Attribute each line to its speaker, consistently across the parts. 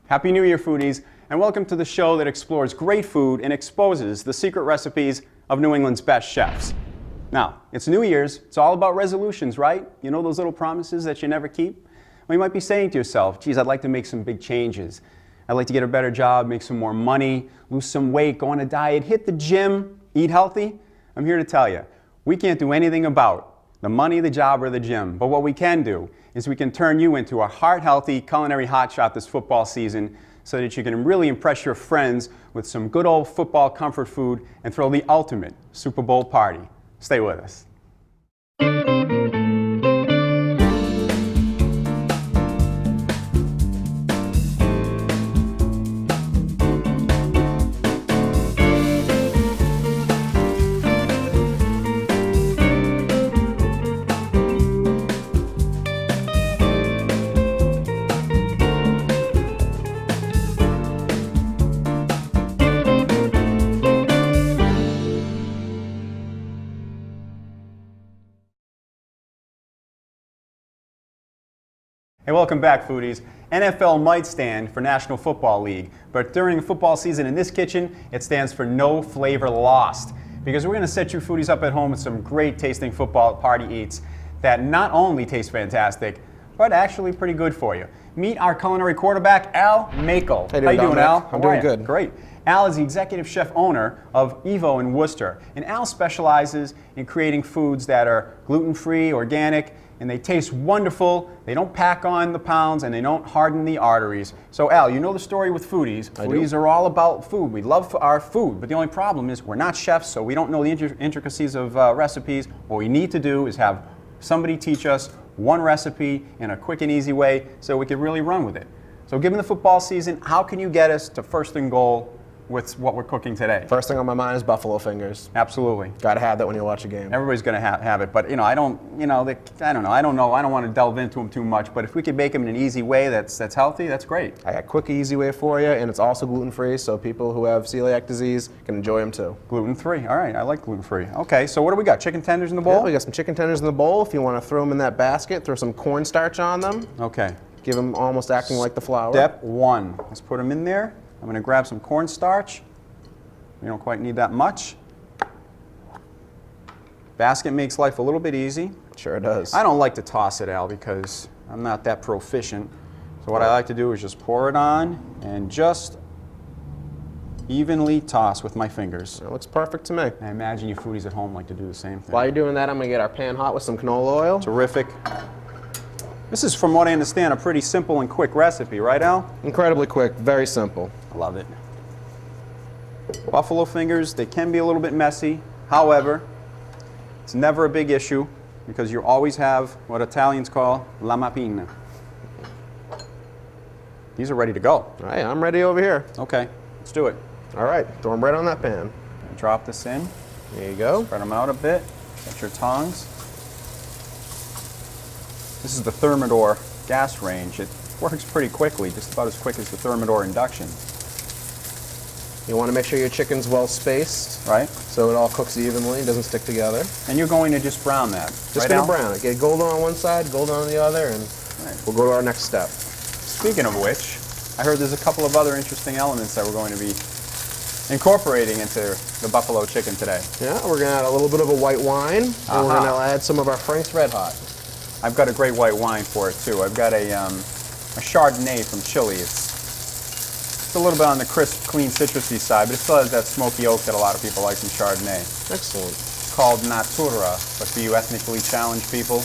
Speaker 1: Happy New Year, foodies, and welcome to the show that explores great food and exposes the secret recipes of New England's best chefs. Now, it's New Year's, it's all about resolutions, right? You know those little promises that you never keep? Well, you might be saying to yourself, geez, I'd like to make some big changes. I'd like to get a better job, make some more money, lose some weight, go on a diet, hit the gym, eat healthy. I'm here to tell you, we can't do anything about the money, the job, or the gym. But what we can do is we can turn you into a heart-healthy culinary hotshot this football season so that you can really impress your friends with some good old football comfort food and throw the ultimate Super Bowl party. Stay with us. Hey, welcome back, foodies. NFL might stand for National Football League, but during football season in this kitchen, it stands for No Flavor Lost. Because we're going to set you foodies up at home with some great tasting football party eats that not only taste fantastic, but actually pretty good for you. Meet our culinary quarterback, Al Makel.
Speaker 2: How you doing, Al? I'm doing good.
Speaker 1: Great. Al is the executive chef owner of Evo in Worcester, and Al specializes in creating foods that are gluten-free, organic, and they taste wonderful, they don't pack on the pounds, and they don't harden the arteries. So Al, you know the story with foodies. Foodies are all about food. We love our food, but the only problem is we're not chefs, so we don't know the intricacies of recipes. What we need to do is have somebody teach us one recipe in a quick and easy way so we can really run with it. So given the football season, how can you get us to first and goal with what we're cooking today?
Speaker 2: First thing on my mind is buffalo fingers.
Speaker 1: Absolutely.
Speaker 2: Gotta have that when you watch a game.
Speaker 1: Everybody's gonna have it, but I don't want to delve into them too much, but if we could make them in an easy way that's healthy, that's great.
Speaker 2: I got a quick, easy way for you, and it's also gluten-free, so people who have celiac disease can enjoy them too.
Speaker 1: Gluten-free, all right, I like gluten-free. Okay, so what do we got, chicken tenders in the bowl?
Speaker 2: Yeah, we got some chicken tenders in the bowl. If you wanna throw them in that basket, throw some cornstarch on them.
Speaker 1: Okay.
Speaker 2: Give them almost acting like the flour.
Speaker 1: Step one, let's put them in there. I'm gonna grab some cornstarch. We don't quite need that much. Basket makes life a little bit easy.
Speaker 2: Sure does.
Speaker 1: I don't like to toss it, Al, because I'm not that proficient. So what I like to do is just pour it on and just evenly toss with my fingers.
Speaker 2: It looks perfect to me.
Speaker 1: I imagine you foodies at home like to do the same thing.
Speaker 2: While you're doing that, I'm gonna get our pan hot with some canola oil.
Speaker 1: Terrific. This is, from what I understand, a pretty simple and quick recipe, right, Al?
Speaker 2: Incredibly quick, very simple.
Speaker 1: I love it. Buffalo fingers, they can be a little bit messy. However, it's never a big issue because you always have what Italians call la mappina. These are ready to go.
Speaker 2: All right, I'm ready over here.
Speaker 1: Okay, let's do it.
Speaker 2: All right, throw them right on that pan.
Speaker 1: Drop this in.
Speaker 2: There you go.
Speaker 1: Spread them out a bit. Get your tongs. This is the Thermador gas range. It works pretty quickly, just about as quick as the Thermador induction.
Speaker 2: You want to make sure your chicken's well spaced,
Speaker 1: right?
Speaker 2: So it all cooks evenly, doesn't stick together.
Speaker 1: And you're going to just brown that,
Speaker 2: Just going to brown it. Get golden on one side, golden on the other, and we'll go to our next step.
Speaker 1: Speaking of which, I heard there's a couple of other interesting elements that we're going to be incorporating into the buffalo chicken today.
Speaker 2: Yeah, we're going to add a little bit of a white wine, and we're going to add some of our Frank's Red Hot.
Speaker 1: I've got a great white wine for it too. I've got a Chardonnay from Chile. It's a little bit on the crisp, clean, citrusy side, but it still has that smoky oak that a lot of people like from Chardonnay.
Speaker 2: Excellent.
Speaker 1: It's called Natura, but for you ethnically challenged people,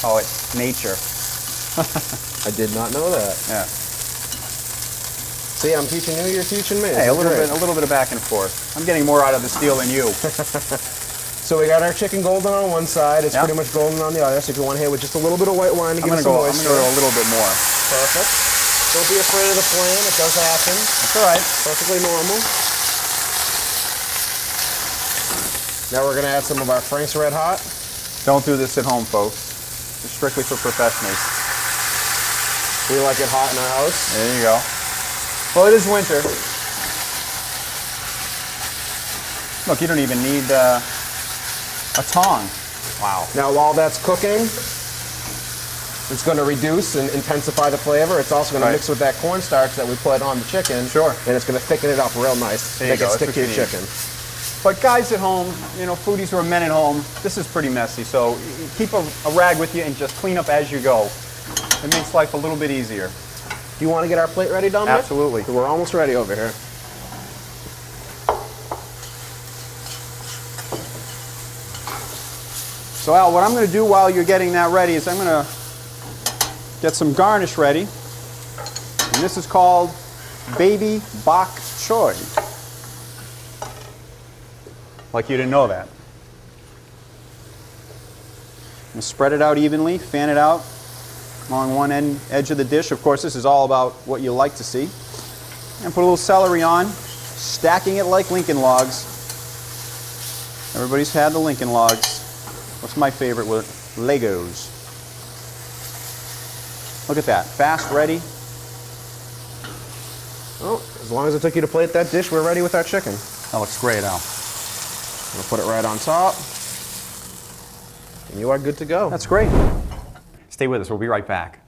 Speaker 1: call it nature.
Speaker 2: I did not know that.
Speaker 1: Yeah.
Speaker 2: See, I'm teaching you, you're teaching me.
Speaker 1: Hey, a little bit of back and forth. I'm getting more out of the steel than you.
Speaker 2: So we got our chicken golden on one side. It's pretty much golden on the other. So if you want to hit with just a little bit of white wine to give it some moisture.
Speaker 1: I'm going to go a little bit more.
Speaker 2: Perfect. Don't be afraid of the flame. It does happen.
Speaker 1: That's all right.
Speaker 2: Perfectly normal. Now we're going to add some of our Frank's Red Hot.
Speaker 1: Don't do this at home, folks. It's strictly for professionals.
Speaker 2: We like it hot in our house.
Speaker 1: There you go. Well, it is winter. Look, you don't even need a tong. Wow.
Speaker 2: Now while that's cooking, It's going to reduce and intensify the flavor. It's also going to mix with that cornstarch that we put on the chicken.
Speaker 1: Sure.
Speaker 2: And it's going to thicken it up real nice. Make it stick to your chicken.
Speaker 1: But guys at home, you know, foodies who are men at home, this is pretty messy. So keep a rag with you and just clean up as you go. It makes life a little bit easier.
Speaker 2: Do you want to get our plate ready, Dominic?
Speaker 1: Absolutely.
Speaker 2: So we're almost ready over here.
Speaker 1: So Al, what I'm going to do while you're getting that ready is I'm going to get some garnish ready. And this is called baby bok choy. Like you didn't know that. And spread it out evenly, fan it out along one edge of the dish. Of course, this is all about what you like to see. And put a little celery on, stacking it like Lincoln Logs. Everybody's had the Lincoln Logs. What's my favorite with Legos? Look at that, fast, ready.
Speaker 2: Oh, as long as it took you to plate that dish, we're ready with our chicken.
Speaker 1: That looks great, Al.
Speaker 2: We'll put it right on top. And you are good to go.
Speaker 1: That's great. Stay with us, we'll be right back.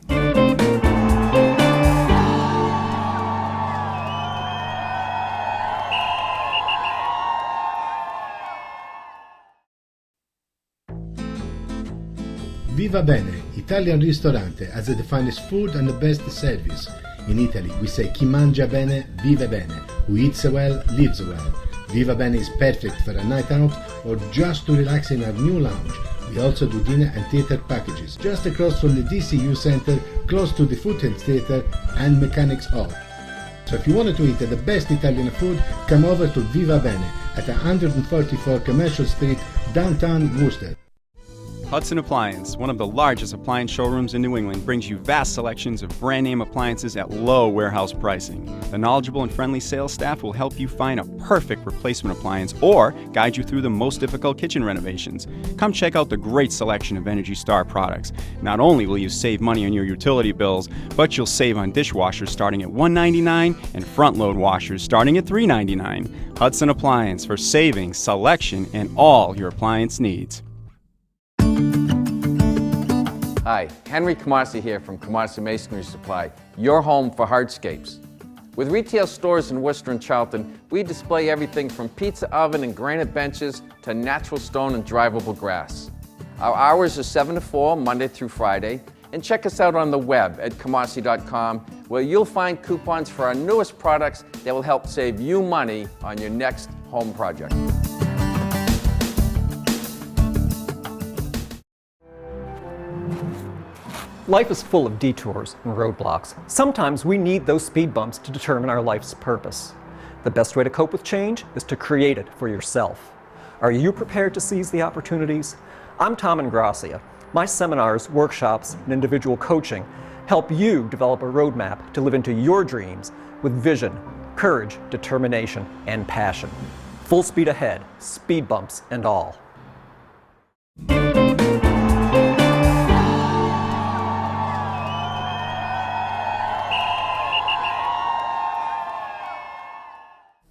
Speaker 3: Viva Bene, Italian ristorante has the finest food and the best service. In Italy, we say chi mangia bene, vive bene. Who eats well, lives well. Viva Bene is perfect for a night out or just to relax in our new lounge. We also do dinner and theater packages. Just across from the DCU Center, close to the Foothills Theater and Mechanics Hall. So if you wanted to eat the best Italian food, come over to Viva Bene at 144 Commercial Street, downtown Worcester.
Speaker 1: Hudson Appliance, one of the largest appliance showrooms in New England, brings you vast selections of brand name appliances at low warehouse pricing. The knowledgeable and friendly sales staff will help you find a perfect replacement appliance or guide you through the most difficult kitchen renovations. Come check out the great selection of Energy Star products. Not only will you save money on your utility bills, but you'll save on dishwashers starting at $1.99 and front-load washers starting at $3.99. Hudson Appliance for saving, selection, and all your appliance needs.
Speaker 4: Hi, Henry Camosse here from Camosse Masonry Supply, your home for hardscapes. With retail stores in Worcester and Charlton, we display everything from pizza oven and granite benches to natural stone and drivable grass. Our hours are 7 to 4, Monday through Friday, and check us out on the web at camosse.com, where you'll find coupons for our newest products that will help save you money on your next home project.
Speaker 5: Life is full of detours and roadblocks. Sometimes we need those speed bumps to determine our life's purpose. The best way to cope with change is to create it for yourself. Are you prepared to seize the opportunities? I'm Tom Ingrassia. My seminars, workshops, and individual coaching help you develop a roadmap to live into your dreams with vision, courage, determination, and passion. Full speed ahead, speed bumps and all.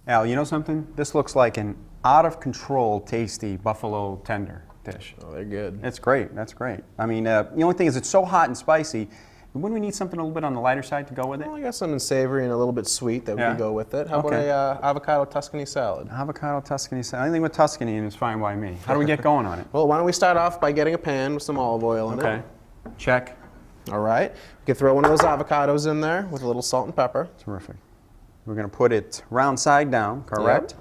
Speaker 1: Al, you know something? This looks like an out-of-control, tasty buffalo tender dish.
Speaker 2: Oh, they're good.
Speaker 1: It's great. That's great. I mean, the only thing is it's so hot and spicy. Wouldn't we need something a little bit on the lighter side to go with it?
Speaker 2: Well, I got something savory and a little bit sweet that we can go with it. How about a avocado Tuscany salad?
Speaker 1: Avocado Tuscany salad. Anything with Tuscany in is fine by me. How do we get going on it?
Speaker 2: Well, why don't we start off by getting a pan with some olive oil in it.
Speaker 1: Okay. Check.
Speaker 2: All right. We can throw one of those avocados in there with a little salt and pepper.
Speaker 1: Terrific. We're going to put it round side down, correct?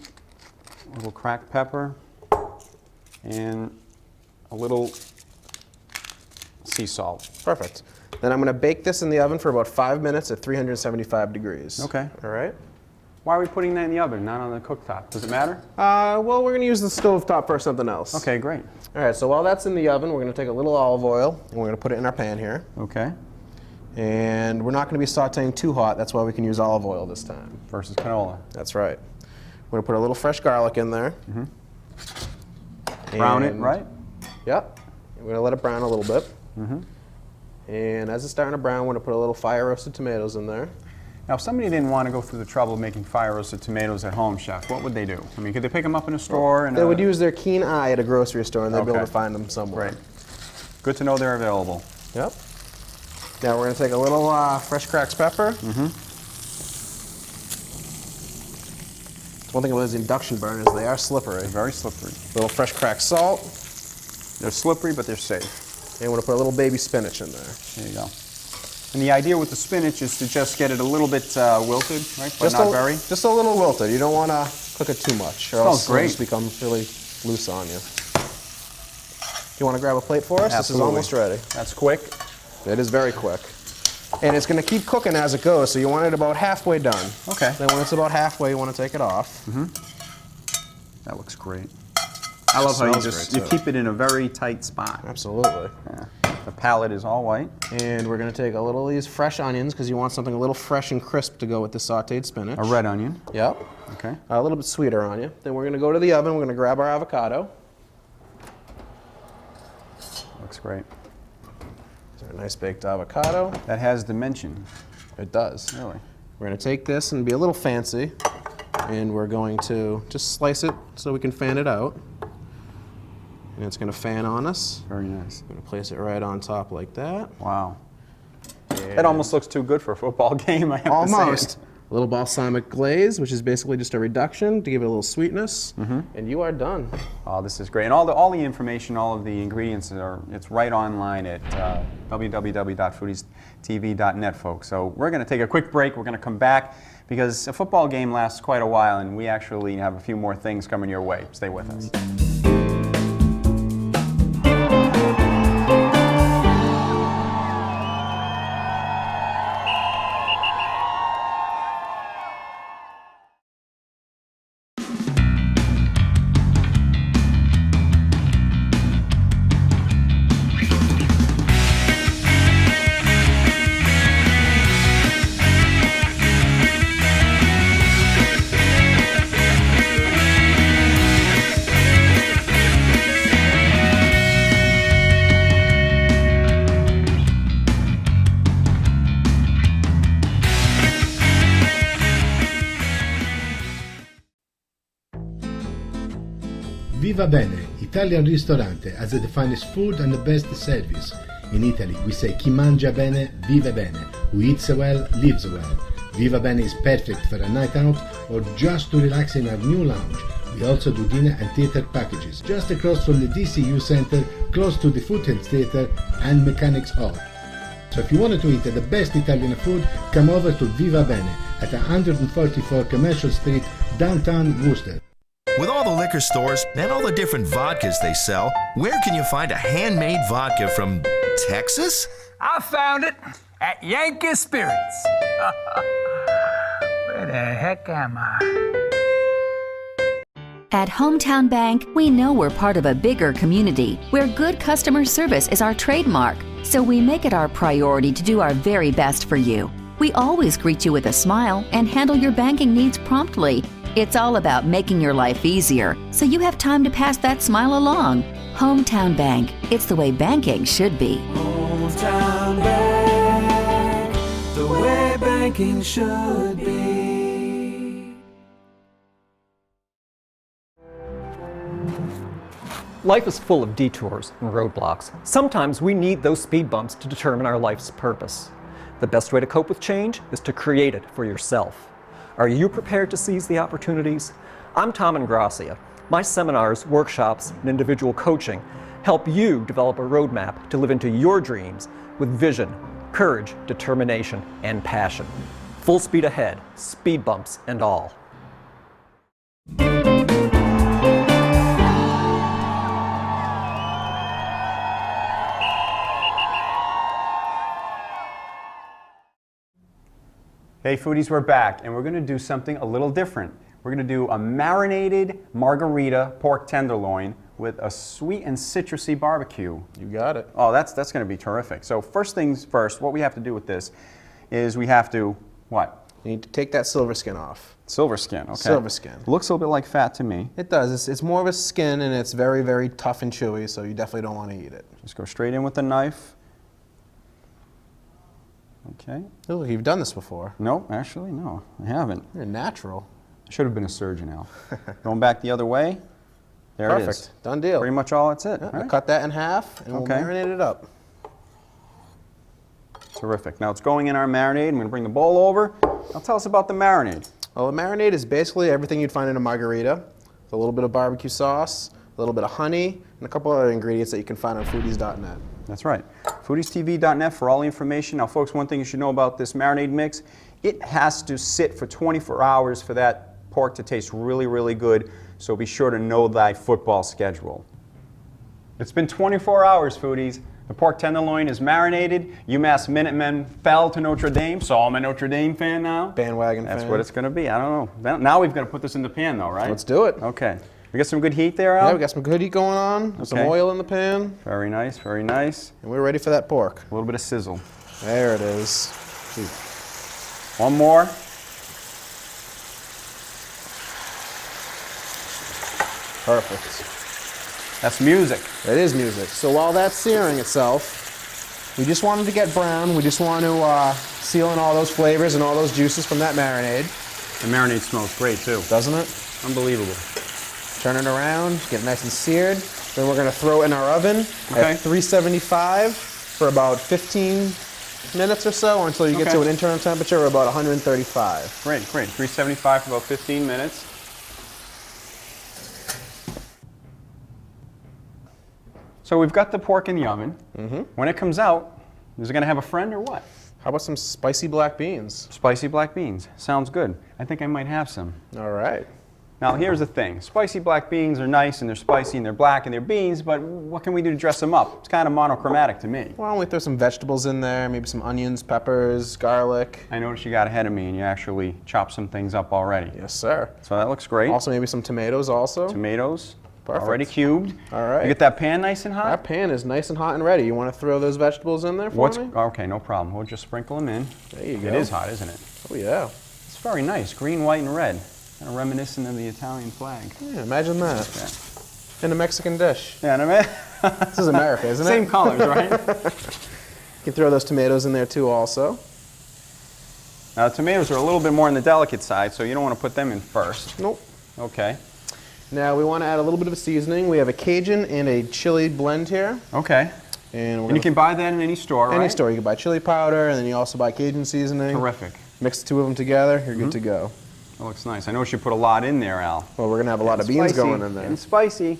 Speaker 2: Yep.
Speaker 1: A little cracked pepper and a little sea salt.
Speaker 2: Perfect. Then I'm going to bake this in the oven for about 5 minutes at 375 degrees.
Speaker 1: Okay.
Speaker 2: All right.
Speaker 1: Why are we putting that in the oven, not on the cooktop? Does it matter?
Speaker 2: Well, we're going to use the stove top for something else.
Speaker 1: Okay, great.
Speaker 2: All right, so while that's in the oven, we're going to take a little olive oil and we're going to put it in our pan here.
Speaker 1: Okay.
Speaker 2: And we're not going to be sauteing too hot. That's why we can use olive oil this time.
Speaker 1: Versus canola.
Speaker 2: That's right. We're going to put a little fresh garlic in there.
Speaker 1: Brown it, right?
Speaker 2: Yep. We're going to let it brown a little bit. And as it's starting to brown, we're going to put a little fire roasted tomatoes in there.
Speaker 1: Now, if somebody didn't want to go through the trouble of making fire roasted tomatoes at home, Chef, what would they do? I mean, could they pick them up in a store?
Speaker 2: They would use their keen eye at a grocery store and they'd be able
Speaker 1: Okay.
Speaker 2: to find them somewhere.
Speaker 1: Great. Good to know they're available.
Speaker 2: Yep. Now we're going to take a little fresh cracked pepper. One thing about those induction burners, they are slippery.
Speaker 1: Very slippery.
Speaker 2: Little fresh cracked salt.
Speaker 1: They're slippery, but they're safe.
Speaker 2: And we're going to put a little baby spinach in there.
Speaker 1: There you go. And the idea with the spinach is to just get it a little bit wilted, right? But not very.
Speaker 2: Just a little wilted. You don't want to cook it too much, or else it'll just become really loose on you. You want to grab a plate for us?
Speaker 1: Absolutely.
Speaker 2: This is almost ready.
Speaker 1: That's quick.
Speaker 2: It is very quick. And it's going to keep cooking as it goes, so you want it about halfway done.
Speaker 1: Okay.
Speaker 2: Then when it's about halfway, you want to take it off.
Speaker 1: That looks great. I love how you
Speaker 2: Smells great,
Speaker 1: keep it in a very tight spot.
Speaker 2: Absolutely.
Speaker 1: Yeah. The palette is all white.
Speaker 2: And we're going to take a little of these fresh onions, because you want something a little fresh and crisp to go with the sauteed spinach.
Speaker 1: A red onion.
Speaker 2: Yep.
Speaker 1: Okay.
Speaker 2: A little bit sweeter on you. Then we're going to go to the oven. We're going to grab our avocado.
Speaker 1: Looks great.
Speaker 2: There's our nice baked avocado.
Speaker 1: That has dimension.
Speaker 2: It does.
Speaker 1: Really.
Speaker 2: We're going to take this and be a little fancy, and we're going to just slice it so we can fan it out. And it's going to fan on us.
Speaker 1: Very nice.
Speaker 2: I'm going to place it right on top like that.
Speaker 1: Wow. That almost looks too good for a football game, I have to
Speaker 2: Almost.
Speaker 1: say.
Speaker 2: A little balsamic glaze, which is basically just a reduction to give it a little sweetness, and you are done.
Speaker 1: Oh, this is great. And all the information, all of the ingredients it's right online at www.foodiestv.net, folks. So we're going to take a quick break. We're going to come back because a football game lasts quite a while, and we actually have a few more things coming your way. Stay with us.
Speaker 3: Viva Bene, Italian ristorante has the finest food and the best service. In Italy, we say chi mangia bene, vive bene. Who eats well, lives well. Viva Bene is perfect for a night out or just to relax in our new lounge. We also do dinner and theater packages, just across from the DCU Center, close to the Foothill Theater and Mechanics Hall. So if you wanted to eat the best Italian food, come over to Viva Bene at 144 Commercial Street, downtown Worcester.
Speaker 6: With all the liquor stores and all the different vodkas they sell, where can you find a handmade vodka from Texas?
Speaker 7: I found it at Yankee Spirits. Where the heck am I?
Speaker 8: At Hometown Bank, we know we're part of a bigger community where good customer service is our trademark, so we make it our priority to do our very best for you. We always greet you with a smile and handle your banking needs promptly. It's all about making your life easier, so you have time to pass that smile along. Hometown Bank. It's the way banking should be.
Speaker 9: Hometown Bank, the way banking should be.
Speaker 5: Life is full of detours and roadblocks. Sometimes we need those speed bumps to determine our life's purpose. The best way to cope with change is to create it for yourself. Are you prepared to seize the opportunities? I'm Tom Ingrassia. My seminars, workshops, and individual coaching help you develop a roadmap to live into your dreams with vision, courage, determination, and passion. Full speed ahead, speed bumps and all.
Speaker 1: Hey Foodies, we're back, and we're going to do something a little different. We're going to do a marinated margarita pork tenderloin with a sweet and citrusy barbecue.
Speaker 2: You got it.
Speaker 1: Oh, that's going to be terrific. So first things first, what we have to do with this is we have to, what?
Speaker 2: You need to take that silver skin off.
Speaker 1: Silver skin, okay.
Speaker 2: Silver skin.
Speaker 1: Looks a little bit like fat to me.
Speaker 2: It does. It's more of a skin, and it's very, very tough and chewy, so you definitely don't want to eat it.
Speaker 1: Just go straight in with the knife. Okay.
Speaker 2: Oh, you've done this before.
Speaker 1: No, actually, no, I haven't.
Speaker 2: You're natural.
Speaker 1: I should have been a surgeon, Al. Going back the other way. There
Speaker 2: Perfect.
Speaker 1: it is.
Speaker 2: Done deal.
Speaker 1: Pretty much all that's it.
Speaker 2: Yeah,
Speaker 1: right?
Speaker 2: Cut that in half, and
Speaker 1: Okay.
Speaker 2: we'll marinate it up.
Speaker 1: Terrific. Now it's going in our marinade. I'm going to bring the bowl over. Now tell us about the marinade.
Speaker 2: Well, the marinade is basically everything you'd find in a margarita. With a little bit of barbecue sauce, a little bit of honey, and a couple other ingredients that you can find on foodies.net.
Speaker 1: That's right. FoodiesTV.net for all the information. Now, folks, one thing you should know about this marinade mix, it has to sit for 24 hours for that pork to taste really, really good. So be sure to know thy football schedule. It's been 24 hours, foodies. The pork tenderloin is marinated. UMass Minutemen fell to Notre Dame. So I'm a Notre Dame fan now.
Speaker 2: Bandwagon
Speaker 1: That's
Speaker 2: fan.
Speaker 1: what it's going to be. I don't know. Now we've got to put this in the pan, though, right?
Speaker 2: Let's do it.
Speaker 1: Okay. We got some good heat there, Al?
Speaker 2: Yeah, we got some good heat going on. Some
Speaker 1: Okay.
Speaker 2: oil in the pan.
Speaker 1: Very nice, very nice.
Speaker 2: And we're ready for that pork.
Speaker 1: A little bit of sizzle.
Speaker 2: There it is.
Speaker 1: One more.
Speaker 2: Perfect.
Speaker 1: That's music.
Speaker 2: It is music. So while that's searing itself, we just wanted to get brown. We just want to seal in all those flavors and all those juices from that marinade.
Speaker 1: The marinade smells great, too.
Speaker 2: Doesn't it?
Speaker 1: Unbelievable.
Speaker 2: Turn it around, get it nice and seared. Then we're going to throw it in our oven
Speaker 1: Okay.
Speaker 2: at 375 for about 15 minutes or so until you get
Speaker 1: Okay.
Speaker 2: to an internal temperature of about 135.
Speaker 1: Great, great. 375 for about 15 minutes. So we've got the pork in the oven. When it comes out, is it going to have a friend or what?
Speaker 2: How about some spicy black beans?
Speaker 1: Spicy black beans. Sounds good. I think I might have some.
Speaker 2: All right.
Speaker 1: Now, here's the thing. Spicy black beans are nice, and they're spicy, and they're black, and they're beans, but what can we do to dress them up? It's kind of monochromatic to me.
Speaker 2: Why don't we throw some vegetables in there, maybe some onions, peppers, garlic.
Speaker 1: I noticed you got ahead of me, and you actually chopped some things up already.
Speaker 2: Yes, sir.
Speaker 1: So that looks great.
Speaker 2: Also maybe some tomatoes also.
Speaker 1: Tomatoes.
Speaker 2: Perfect.
Speaker 1: Already cubed.
Speaker 2: All right.
Speaker 1: You get that pan nice and
Speaker 2: Our
Speaker 1: hot?
Speaker 2: pan is nice and hot and ready. You want to throw those vegetables in there for me?
Speaker 1: Okay, no problem. We'll just sprinkle them in.
Speaker 2: There you go.
Speaker 1: It is hot, isn't it?
Speaker 2: Oh, yeah.
Speaker 1: It's very nice. Green, white, and red. Kind of reminiscent of the Italian flag.
Speaker 2: Yeah, imagine that.
Speaker 1: Yeah.
Speaker 2: In a Mexican dish.
Speaker 1: Yeah, and I mean,
Speaker 2: This is America, isn't it?
Speaker 1: same colors, right?
Speaker 2: You can throw those tomatoes in there too also.
Speaker 1: Now, the tomatoes are a little bit more on the delicate side, so you don't want to put them in first.
Speaker 2: Nope.
Speaker 1: Okay.
Speaker 2: Now we want to add a little bit of a seasoning. We have a Cajun and a chili blend here.
Speaker 1: Okay.
Speaker 2: And,
Speaker 1: And you can buy that in any store, right?
Speaker 2: any store. You can buy chili powder and then you also buy Cajun seasoning.
Speaker 1: Terrific.
Speaker 2: Mix the two of them together, you're good to go.
Speaker 1: That looks nice. I know you put a lot in there, Al.
Speaker 2: Well, we're going to have a lot of beans
Speaker 1: Spicy.
Speaker 2: going in there.
Speaker 1: And spicy.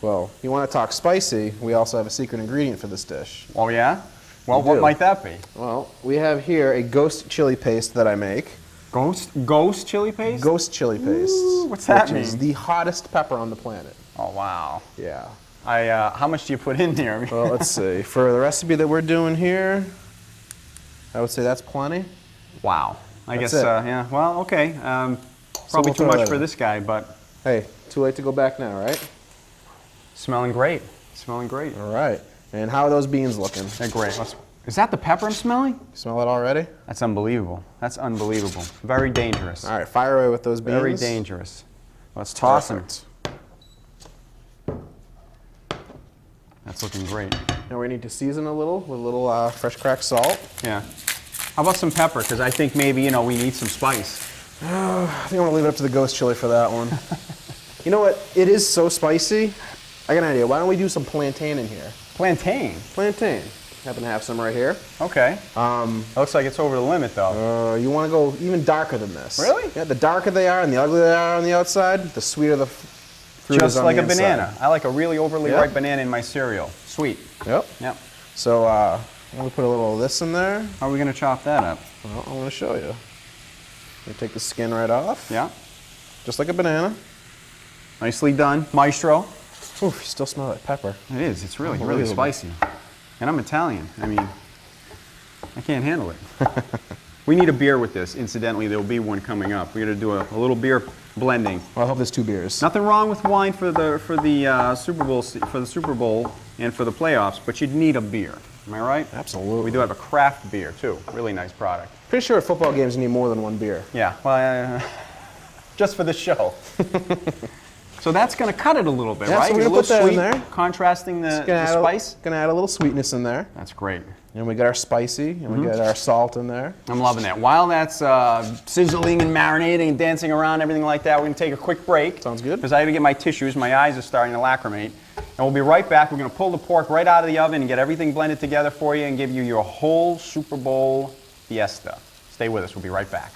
Speaker 2: Well, you want to talk spicy, we also have a secret ingredient for this dish.
Speaker 1: Oh, yeah? Well,
Speaker 2: We
Speaker 1: what
Speaker 2: do.
Speaker 1: might that be?
Speaker 2: Well, we have here a ghost chili paste that I make.
Speaker 1: Ghost chili paste?
Speaker 2: Ghost chili paste.
Speaker 1: Ooh, what's that
Speaker 2: which is
Speaker 1: mean?
Speaker 2: the hottest pepper on the planet.
Speaker 1: Oh, wow.
Speaker 2: Yeah.
Speaker 1: How much do you put in there?
Speaker 2: Well, let's see. For the recipe that we're doing here, I would say that's plenty.
Speaker 1: Wow. I
Speaker 2: That's
Speaker 1: guess,
Speaker 2: it.
Speaker 1: yeah. Well, okay. Probably
Speaker 2: we'll
Speaker 1: too
Speaker 2: throw
Speaker 1: much
Speaker 2: that
Speaker 1: for
Speaker 2: in.
Speaker 1: this guy, but
Speaker 2: Hey, too late to go back now, right?
Speaker 1: smelling great. Smelling great.
Speaker 2: All right. And how are those beans looking?
Speaker 1: They're great. Is that the pepper I'm smelling?
Speaker 2: Smell it already?
Speaker 1: That's unbelievable. That's unbelievable. Very dangerous.
Speaker 2: All right, fire away with those beans.
Speaker 1: Very dangerous. Let's toss them.
Speaker 2: Perfect.
Speaker 1: That's looking great.
Speaker 2: Now we need to season a little with a little fresh cracked salt.
Speaker 1: Yeah. How about some pepper? Because I think maybe, we need some spice.
Speaker 2: I think I'm gonna leave it up to the ghost chili for that one. You know what? It is so spicy. I got an idea. Why don't we do some plantain in here?
Speaker 1: Plantain.
Speaker 2: Plantain. Happen to have some right here.
Speaker 1: Okay. Looks like it's over the limit, though.
Speaker 2: You want to go even darker than this.
Speaker 1: Really?
Speaker 2: Yeah. The darker they are and the uglier they are on the outside, the sweeter the fruit is
Speaker 1: Just
Speaker 2: on
Speaker 1: like
Speaker 2: the
Speaker 1: a
Speaker 2: inside.
Speaker 1: banana. I like a really overly
Speaker 2: Yeah.
Speaker 1: ripe banana in my cereal. Sweet.
Speaker 2: Yep.
Speaker 1: Yep.
Speaker 2: So I'm gonna put a little of this in there.
Speaker 1: How are we going to chop that up?
Speaker 2: Well, I'm gonna show you. You take the skin right off.
Speaker 1: Yeah.
Speaker 2: Just like a banana.
Speaker 1: Nicely done. Maestro.
Speaker 2: Ooh, you still smell that pepper.
Speaker 1: It is. It's really, really
Speaker 2: Unbelievable.
Speaker 1: spicy. And I'm Italian. I mean, I can't handle it. We need a beer with this. Incidentally, there'll be one coming up. We're going to do a little beer blending.
Speaker 2: Well, I hope there's 2 beers.
Speaker 1: Nothing wrong with wine for the Super Bowl and for the playoffs, but you'd need a beer. Am I right?
Speaker 2: Absolutely.
Speaker 1: We do have a craft beer too. Really nice product.
Speaker 2: Pretty sure at football games you need more than 1 beer.
Speaker 1: Yeah. Well, just for the show. So that's going to cut it a little bit,
Speaker 2: Yeah,
Speaker 1: right?
Speaker 2: so we're
Speaker 1: a
Speaker 2: gonna
Speaker 1: little
Speaker 2: put that in
Speaker 1: sweet,
Speaker 2: there.
Speaker 1: contrasting the spice.
Speaker 2: Gonna add a little sweetness in there.
Speaker 1: That's great.
Speaker 2: And we got our spicy, and we got our salt in there.
Speaker 1: I'm loving that. While that's sizzling and marinating and dancing around, everything like that, we're going to take a quick break.
Speaker 2: Sounds good.
Speaker 1: Because I got to get my tissues. My eyes are starting to lacrimate. And we'll be right back. We're going to pull the pork right out of the oven and get everything blended together for you and give you your whole Super Bowl fiesta. Stay with us. We'll be right back.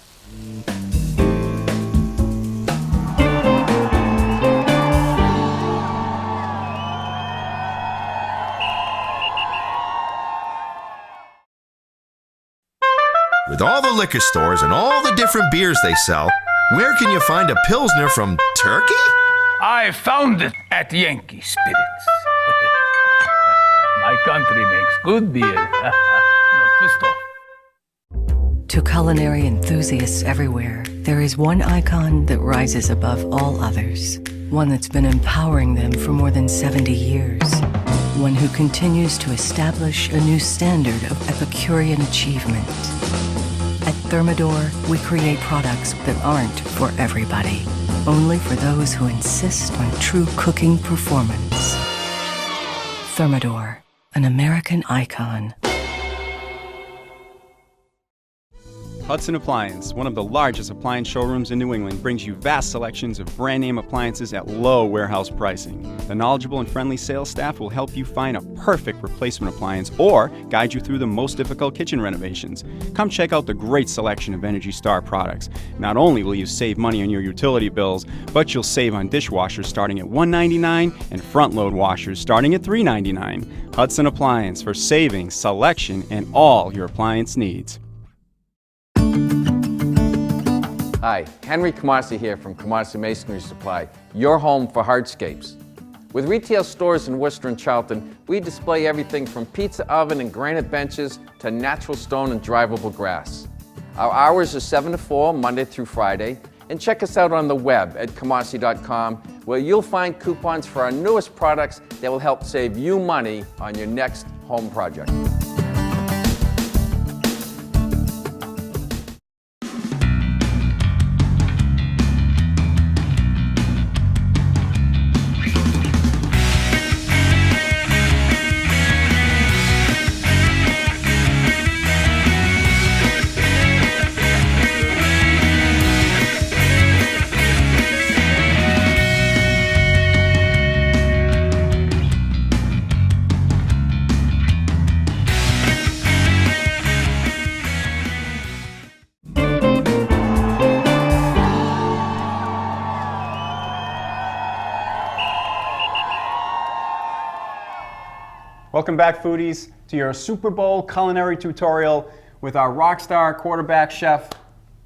Speaker 6: With all the liquor stores and all the different beers they sell, where can you find a Pilsner from Turkey?
Speaker 7: I found it at Yankee Spirits. My country makes good beer. No, twist off.
Speaker 10: To culinary enthusiasts everywhere, there is one icon that rises above all others. One that's been empowering them for more than 70 years. One who continues to establish a new standard of Epicurean achievement. At Thermador, we create products that aren't for everybody, only for those who insist on true cooking performance. Thermador, an American icon.
Speaker 1: Hudson Appliance, one of the largest appliance showrooms in New England, brings you vast selections of brand name appliances at low warehouse pricing. The knowledgeable and friendly sales staff will help you find a perfect replacement appliance or guide you through the most difficult kitchen renovations. Come check out the great selection of Energy Star products. Not only will you save money on your utility bills, but you'll save on dishwashers starting at $1.99 and front-load washers starting at $3.99. Hudson Appliance for saving, selection, and all your appliance needs.
Speaker 4: Hi, Henry Camosse here from Camosse Masonry Supply, your home for hardscapes. With retail stores in Worcester and Charlton, we display everything from pizza oven and granite benches to natural stone and drivable grass. Our hours are 7 to 4, Monday through Friday, and check us out on the web at camosse.com, where you'll find coupons for our newest products that will help save you money on your next home project.
Speaker 1: Welcome back, foodies, to your Super Bowl culinary tutorial with our rock star quarterback chef,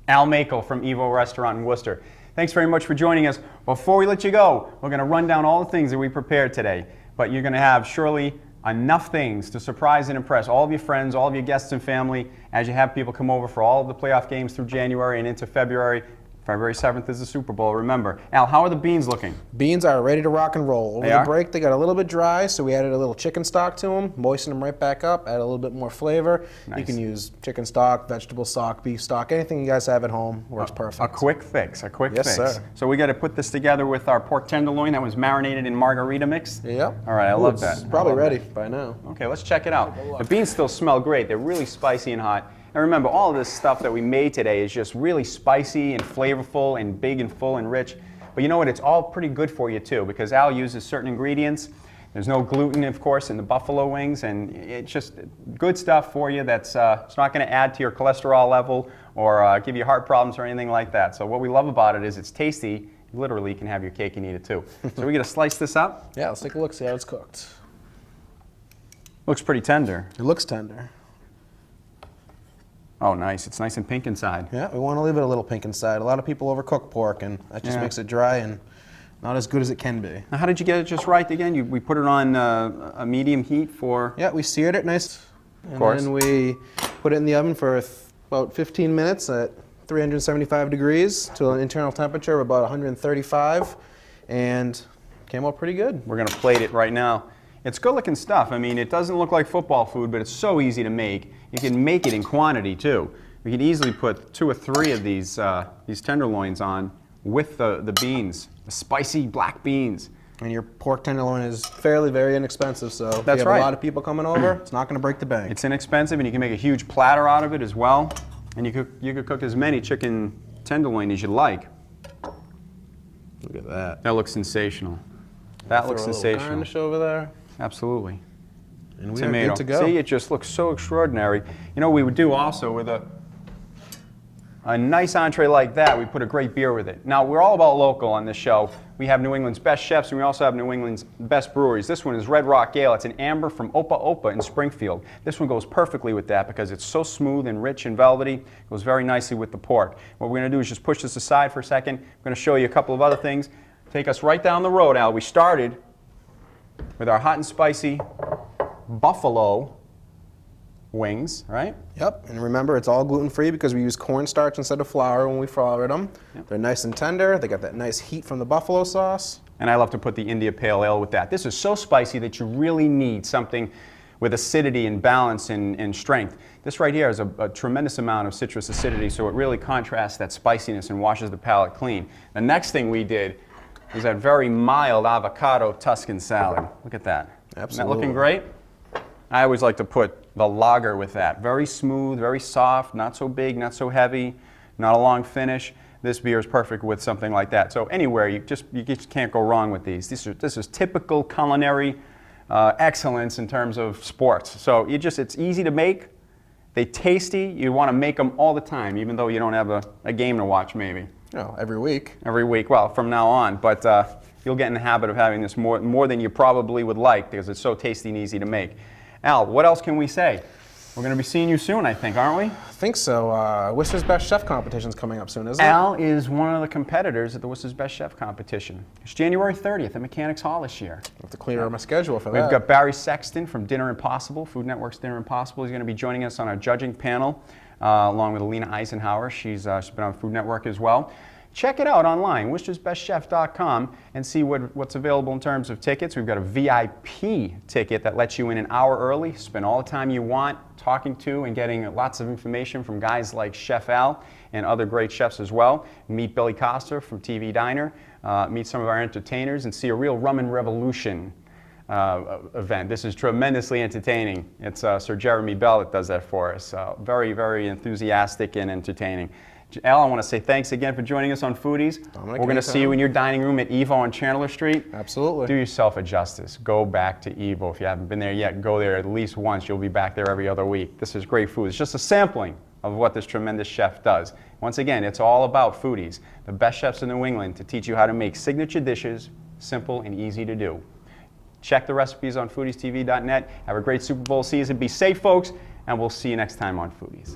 Speaker 1: Al Makel from Evo Restaurant in Worcester. Thanks very much for joining us. Before we let you go, we're going to run down all the things that we prepared today. But you're going to have surely enough things to surprise and impress all of your friends, all of your guests and family as you have people come over for all of the playoff games through January and into February. February 7th is the Super Bowl, remember. Al, how are the beans looking?
Speaker 2: Beans are ready to rock and roll. Over
Speaker 1: They
Speaker 2: the
Speaker 1: are?
Speaker 2: break, they got a little bit dry, so we added a little chicken stock to them, moistened them right back up, add a little bit more flavor.
Speaker 1: Nice.
Speaker 2: You can use chicken stock, vegetable stock, beef stock, anything you guys have at home works perfect.
Speaker 1: A quick fix, a quick
Speaker 2: Yes,
Speaker 1: fix.
Speaker 2: sir.
Speaker 1: So we got to put this together with our pork tenderloin that was marinated in margarita mix.
Speaker 2: Yep.
Speaker 1: All right, I love that.
Speaker 2: It's probably
Speaker 1: I love
Speaker 2: ready
Speaker 1: that.
Speaker 2: by now.
Speaker 1: Okay, let's check it out. The beans still smell great. They're really spicy and hot. And remember, all of this stuff that we made today is just really spicy and flavorful and big and full and rich. But you know what? It's all pretty good for you too, because Al uses certain ingredients. There's no gluten, of course, in the buffalo wings, and it's just good stuff for you that's it's not going to add to your cholesterol level or give you heart problems or anything like that. So what we love about it is it's tasty. Literally, you can have your cake and eat it too. So we're going to slice this up.
Speaker 2: Yeah, let's take a look, see how it's cooked.
Speaker 1: Looks pretty tender.
Speaker 2: It looks tender.
Speaker 1: Oh, nice. It's nice and pink inside.
Speaker 2: Yeah, we want to leave it a little pink inside. A lot of people overcook pork, and that just
Speaker 1: Yeah.
Speaker 2: makes it dry and not as good as it can be.
Speaker 1: Now, how did you get it just right again? We put it on a medium heat for...
Speaker 2: Yeah, we seared it nice.
Speaker 1: Of course.
Speaker 2: And then we put it in the oven for about 15 minutes at 375 degrees to an internal temperature of about 135, and came out pretty good.
Speaker 1: We're going to plate it right now. It's good looking stuff. I mean, it doesn't look like football food, but it's so easy to make. You can make it in quantity too. We could easily put 2 or 3 of these tenderloins on with the beans, the spicy black beans.
Speaker 2: And your pork tenderloin is fairly very inexpensive, so if
Speaker 1: That's
Speaker 2: you have
Speaker 1: right.
Speaker 2: a lot of people coming over, it's not going to break the bank.
Speaker 1: It's inexpensive, and you can make a huge platter out of it as well. And you could cook as many chicken tenderloin as you like.
Speaker 2: Look at that.
Speaker 1: That looks sensational. That looks
Speaker 2: Throw a little
Speaker 1: sensational.
Speaker 2: garnish over there.
Speaker 1: Absolutely.
Speaker 2: And we
Speaker 1: Tomato.
Speaker 2: are good to go.
Speaker 1: See, it just looks so extraordinary. You know what we would do also with a nice entree like that, we put a great beer with it. Now, we're all about local on this show. We have New England's best chefs, and we also have New England's best breweries. This one is Red Rock Ale. It's an amber from Opa Opa in Springfield. This one goes perfectly with that because it's so smooth and rich and velvety. It goes very nicely with the pork. What we're going to do is just push this aside for a second. I'm going to show you a couple of other things. Take us right down the road, Al. We started with our hot and spicy buffalo wings, right?
Speaker 2: Yep, and remember, it's all gluten-free because we use cornstarch instead of flour when we flour them. Yep. They're nice and tender. They got that nice heat from the buffalo sauce.
Speaker 1: And I love to put the India Pale Ale with that. This is so spicy that you really need something with acidity and balance and strength. This right here has a tremendous amount of citrus acidity, so it really contrasts that spiciness and washes the palate clean. The next thing we did was that very mild avocado Tuscan salad. Look at that.
Speaker 2: Absolutely.
Speaker 1: Isn't that looking great? I always like to put the lager with that. Very smooth, very soft, not so big, not so heavy, not a long finish. This beer is perfect with something like that. So anywhere, you just can't go wrong with these. This is typical culinary excellence in terms of sports. So it's easy to make. They're tasty. You want to make them all the time, even though you don't have a game to watch maybe.
Speaker 2: Oh, every week.
Speaker 1: Every week, well, from now on. But you'll get in the habit of having this more than you probably would like because it's so tasty and easy to make. Al, what else can we say? We're going to be seeing you soon, I think, aren't we?
Speaker 2: I think so. Worcester's Best Chef competition's coming up soon, isn't it?
Speaker 1: Al is one of the competitors at the Worcester's Best Chef competition. It's January 30th at Mechanics Hall this year.
Speaker 2: I have to clear out my schedule for that.
Speaker 1: We've got Barry Sexton from Dinner Impossible, Food Network's Dinner Impossible. He's going to be joining us on our judging panel, along with Alina Eisenhower. She's been on Food Network as well. Check it out online, worcestersbestchef.com, and see what's available in terms of tickets. We've got a VIP ticket that lets you in an hour early, spend all the time you want talking to and getting lots of information from guys like Chef Al and other great chefs as well. Meet Billy Costa from TV Diner, meet some of our entertainers, and see a real Rummin' Revolution event. This is tremendously entertaining. It's Sir Jeremy Bell that does that for us. Very, very enthusiastic and entertaining. Al, I want to say thanks again for joining us on Foodies. We're going to see you in your dining room at Evo on Chandler Street.
Speaker 2: Absolutely.
Speaker 1: Do yourself a justice. Go back to Evo. If you haven't been there yet, go there at least once. You'll be back there every other week. This is great food. It's just a sampling of what this tremendous chef does. Once again, it's all about Foodies, the best chefs in New England, to teach you how to make signature dishes, simple and easy to do. Check the recipes on foodiestv.net. Have a great Super Bowl season. Be safe, folks, and we'll see you next time on Foodies.